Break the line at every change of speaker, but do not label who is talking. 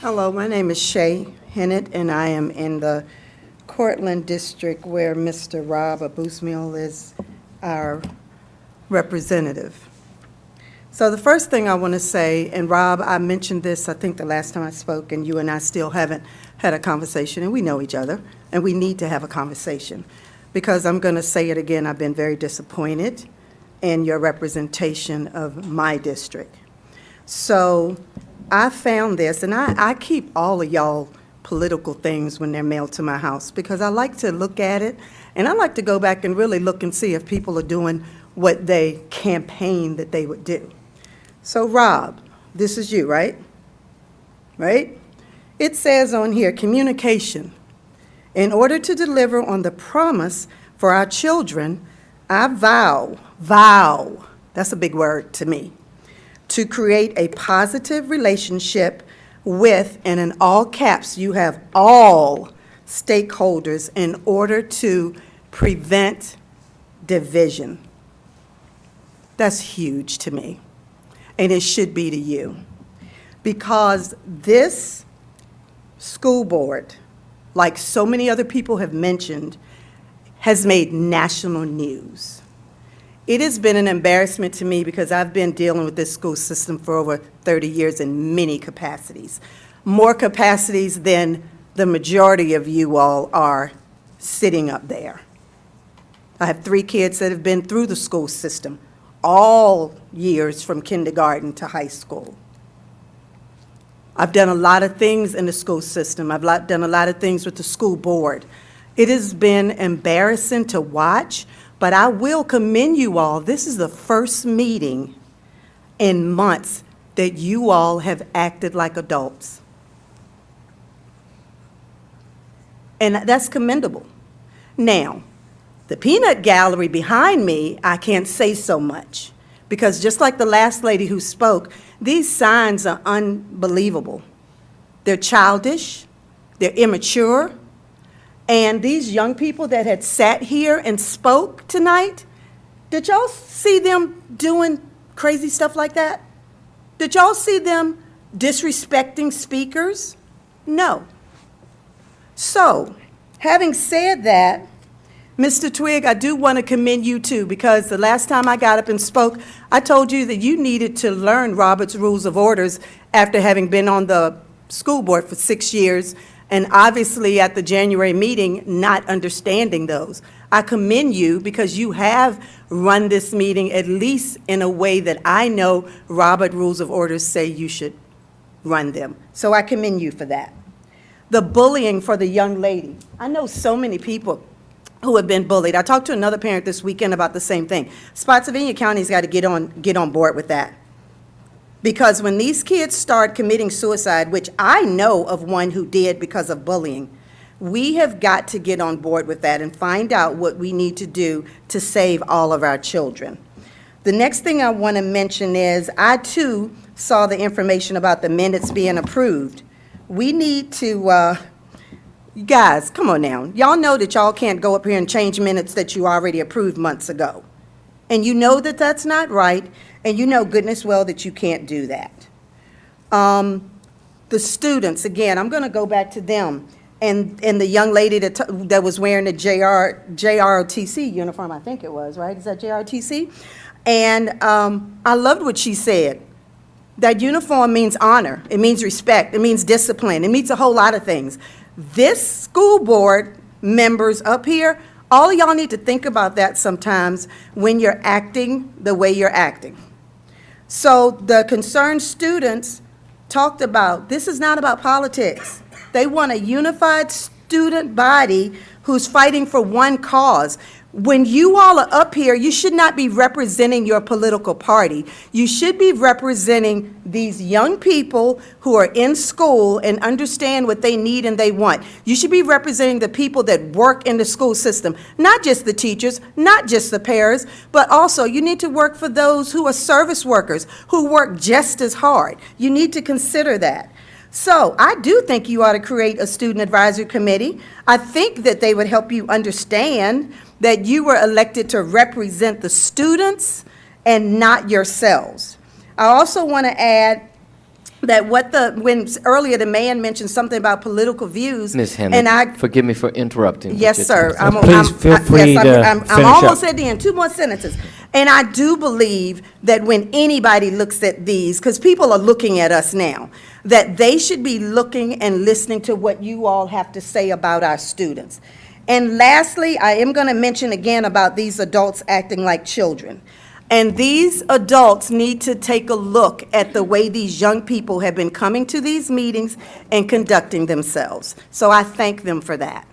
Hello, my name is Shay Hennett, and I am in the Courtland District where Mr. Rabih Abuismail is our representative. So the first thing I want to say, and Rob, I mentioned this, I think the last time I spoke, and you and I still haven't had a conversation, and we know each other, and we need to have a conversation, because I'm going to say it again, I've been very disappointed in your representation of my district. So I found this, and I keep all of y'all political things when they're mailed to my house, because I like to look at it, and I like to go back and really look and see if people are doing what they campaigned that they would do. So Rob, this is you, right? Right? It says on here, communication. In order to deliver on the promise for our children, I vow, that's a big word to me, to create a positive relationship with, and in all caps, you have all stakeholders in order to prevent division. That's huge to me, and it should be to you, because this school board, like so many other people have mentioned, has made national news. It has been an embarrassment to me because I've been dealing with this school system for over 30 years in many capacities, more capacities than the majority of you all are sitting up there. I have 3 kids that have been through the school system, all years from kindergarten to high school. I've done a lot of things in the school system. I've done a lot of things with the school board. It has been embarrassing to watch, but I will commend you all. This is the first meeting in months that you all have acted like adults. And that's commendable. Now, the peanut gallery behind me, I can't say so much, because just like the last lady who spoke, these signs are unbelievable. They're childish, they're immature, and these young people that had sat here and spoke tonight, did y'all see them doing crazy stuff like that? Did y'all see them disrespecting speakers? No. So, having said that, Mr. Twigg, I do want to commend you too, because the last time I got up and spoke, I told you that you needed to learn Robert's Rules of Orders after having been on the school board for 6 years, and obviously at the January meeting, not understanding those. I commend you because you have run this meeting at least in a way that I know Robert Rules of Orders say you should run them. So I commend you for that. The bullying for the young lady. I know so many people who have been bullied. I talked to another parent this weekend about the same thing. Spotsylvania County's got to get on board with that. Because when these kids start committing suicide, which I know of one who did because of bullying, we have got to get on board with that and find out what we need to do to save all of our children. The next thing I want to mention is I too saw the information about the minutes being approved. We need to, you guys, come on now. Y'all know that y'all can't go up here and change minutes that you already approved months ago. And you know that that's not right, and you know goodness well that you can't do that. The students, again, I'm going to go back to them. And the young lady that was wearing the JROTC uniform, I think it was, right? Is that JROTC? And I loved what she said. That uniform means honor. It means respect. It means discipline. It means a whole lot of things. This school board members up here, all of y'all need to think about that sometimes when you're acting the way you're acting. So the concerned students talked about, this is not about politics. They want a unified student body who's fighting for one cause. When you all are up here, you should not be representing your political party. You should be representing these young people who are in school and understand what they need and they want. You should be representing the people that work in the school system, not just the teachers, not just the parents, but also you need to work for those who are service workers, who work just as hard. You need to consider that. So I do think you ought to create a student advisory committee. I think that they would help you understand that you were elected to represent the students and not yourselves. I also want to add that when earlier the man mentioned something about political views.
Ms.
And
Hennett, forgive me for interrupting. but
Yes,
your
sir.
time-
Please feel free to
I'm
finish
almost
up.
at the end, 2 more sentences. And I do believe that when anybody looks at these, because people are looking at us now, that they should be looking and listening to what you all have to say about our students. And lastly, I am going to mention again about these adults acting like children. And these adults need to take a look at the way these young people have been coming to these meetings and conducting themselves. So I thank them for that.